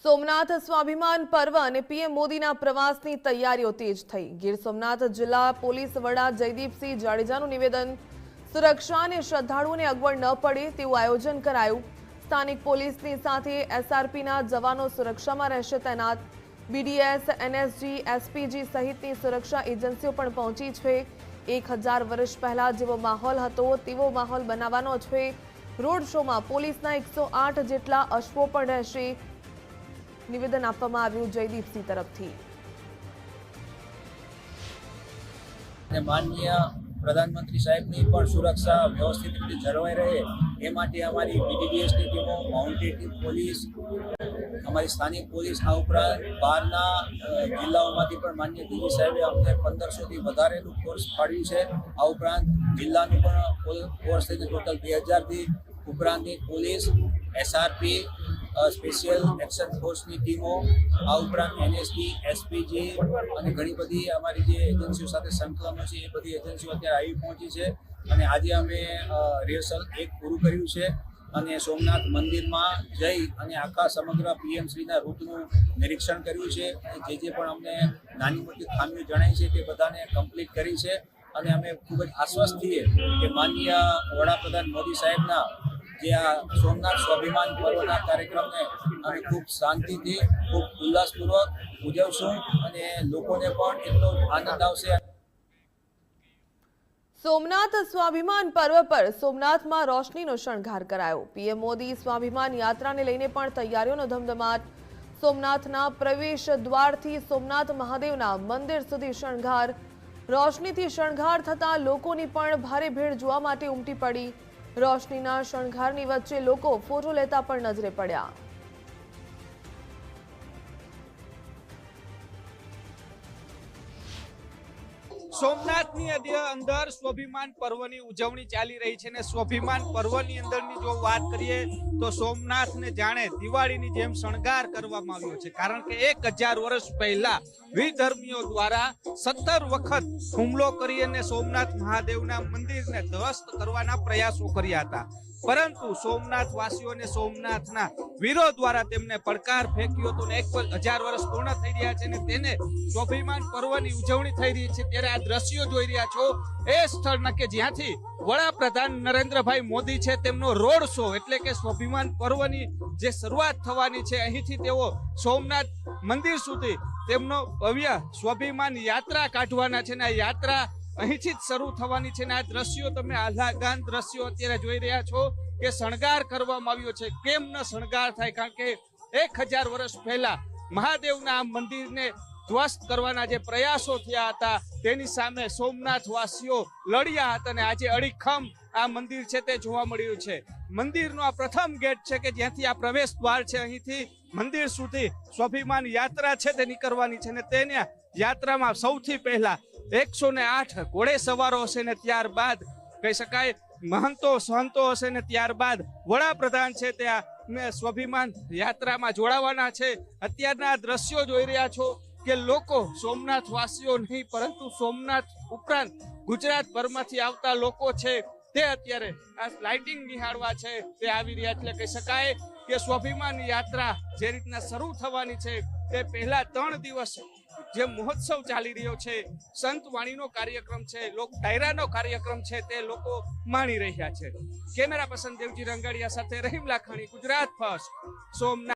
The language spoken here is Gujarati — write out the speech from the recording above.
સોમનાથ સ્વાભિમાન પર્વ અને પીએમ મોદીના પ્રવાસની તૈયારીઓ તેજ થઈ। ગીર સોમનાથ જિલ્લા પોલીસ વડા જયદીપસિંહ જાડેજાનું નિવેદન, સુરક્ષા અને શ્રદ્ધાળુઓને અગવડ ન પડે તેવું આયોજન કરાયું। સ્થાનિક પોલીસની સાથે એસઆરપીના જવાનો સુરક્ષામાં રહેશે તૈનાત। બીડીએસ, એનએસજી, એસપીજી સહિતની સુરક્ષા એજન્સીઓ પણ પહોંચી છે। 1000 વર્ષ પહેલા જેવો માહોલ હતો તેવો માહોલ બનાવવાનો છે। રોડ શોમાં પોલીસના 108 જેટલા અશ્વો પણ રહેશે। નિવેદન આપવામાં આવ્યું જયદીપસિંહ તરફથી। માનનીય પ્રધાનમંત્રી સાહેબની પણ સુરક્ષા વ્યવસ્થિત રીતે જળવાઈ રહે એ માટે અમારી બીડીડીએસની ટીમો, માઉન્ટેડ પોલીસ, અમારી સ્થાનિક પોલીસ, આ ઉપરાંત બહારના જિલ્લાઓમાંથી પણ માનનીય ડીજી સાહેબે અમને 1500થી વધારેનું ફોર્સ ફાળવ્યું છે। આ ઉપરાંત જિલ્લાનું પણ ફોર્સ થઈને ટોટલ 2000થી ઉપરાંતની પોલીસ, એસઆરપી, સ્પેશિયલ એક્શન ફોર્સની ટીમો, આ ઉપરાંત એનએસજી, એસપીજી અને ઘણી બધી અમારી જે એજન્સીઓ સાથે સંકલનો છે એ બધી એજન્સીઓ અત્યારે આવી પહોંચી છે। અને આજે અમે રિહર્સલ 1 પૂરું કર્યું છે અને સોમનાથ મંદિરમાં જઈ અને આખા સમગ્ર પીએમ શ્રીના રૂટનું નિરીક્ષણ કર્યું છે અને જે પણ અમને નાની મોટી ખામીઓ જણાઈ છે તે બધાને કમ્પ્લીટ કરી છે। અને અમે ખૂબ જ આશ્વસ્ત છીએ કે માનનીય વડાપ્રધાન મોદી સાહેબના જે આ સોમનાથ સ્વાભિમાન પર્વના કાર્યક્રમને અમે ખૂબ શાંતિથી, ખૂબ ઉલ્લાસપૂર્વક ઉજવશું અને લોકોને પણ એટલો આનંદ આવશે। સોમનાથ સ્વાભિમાન પર્વ પર સોમનાથમાં રોશનીનો શણગાર કરાયો। પીએમ મોદી સ્વાભિમાન યાત્રાને લઈને પણ તૈયારીઓનો ધમધમાટ। સોમનાથના પ્રવેશ દ્વારથી સોમનાથ મહાદેવના મંદિર સુધી શણગાર। રોશનીથી શણગાર થતા લોકોની પણ ભારે ભીડ જોવા માટે ઉમટી પડી। રોશનીના શણગારની વચ્ચે લોકો ફોટો લેતા પણ નજરે પડ્યા। સોમનાથની અંદર સ્વાભિમાન પર્વની ઉજવણી ચાલી રહી છે ને સ્વાભિમાન પર્વની અંદરની જો વાત કરીએ તો સોમનાથને જાણે દિવાળીની જેમ શણગાર કરવામાં આવ્યો છે। કારણ કે 1000 વર્ષ પહેલા વિધર્મીઓ દ્વારા 17 વખત હુમલો કરી અને સોમનાથ મહાદેવના મંદિરને ધ્વસ્ત કરવાના પ્રયાસો કર્યા હતા, પરંતુ સોમનાથ વાસીઓને સોમનાથના વીરો દ્વારા તેમને પડકાર ફેંક્યો હતો ને 1000 વર્ષ પૂર્ણ થઈ રહ્યા છે ને તેને સ્વાભિમાન પર્વની ઉજવણી થઈ રહી છે। ત્યારે આ દ્રશ્યો જોઈ રહ્યા છો એ સ્થળના કે જ્યાંથી વડાપ્રધાન નરેન્દ્રભાઈ મોદી છે તેમનો રોડ શો એટલે કે સ્વાભિમાન પર્વની જે શરૂઆત થવાની છે અહીંથી તેઓ સોમનાથ મંદિર સુધી તેમનો ભવ્ય સ્વાભિમાન યાત્રા કાઢવાના છે ને આ યાત્રા અહીંથી જ શરૂ થવાની છે ને આ દ્રશ્યો તમે આહલાદક દ્રશ્યો અત્યારે જોઈ રહ્યા છો કે શણગાર કરવામાં આવ્યો છે। કેમ ન શણગાર થાય, કારણ કે 1000 વર્ષ પહેલા મહાદેવના મંદિરને ધ્વસ્ત કરવાના જે પ્રયાસો થયા હતા તેની સામે સોમનાથ વાસીઓ લડ્યા હતા અને આજે અડીખમ આ મંદિર છે તે જોવા મળ્યું છે। મંદિરનો આ પ્રથમ ગેટ છે કે જ્યાંથી આ પ્રવેશ દ્વાર છે, અહીંથી મંદિર સુધી સ્વાભિમાન યાત્રા છે તે નીકળવાની છે ને તેને યાત્રામાં સૌથી પહેલા 108 ઘોડે સવારો હશે ને ત્યારબાદ કહી શકાય મહંતો સંતો હશે ને ત્યારબાદ વડાપ્રધાન છે ત્યાં સ્વાભિમાન યાત્રામાં જોડાવાના છે। અત્યારના દ્રશ્યો જોઈ રહ્યા છો કે લોકો સોમનાથ વાસીઓ નહીં પરંતુ સોમનાથ ઉપરાંત ગુજરાતભરમાંથી આવતા લોકો છે તે અત્યારે આ લાઇટિંગ નિહાળવા છે તે આવી રહ્યા એટલે કહી શકાય કે સ્વાભિમાન યાત્રા જે રીતના શરૂ થવાની છે તે પહેલા 3 દિવસ જે મહોત્સવ ચાલી રહ્યો છે, સંત વાણીનો કાર્યક્રમ છે, લોક ડાયરાનો કાર્યક્રમ છે તે લોકો માણી રહ્યા છે। કેમેરા પર્સન દેવજી રંગાડિયા સાથે રહીમ લાખાણી, ગુજરાત ફર્સ્ટ, સોમનાથ।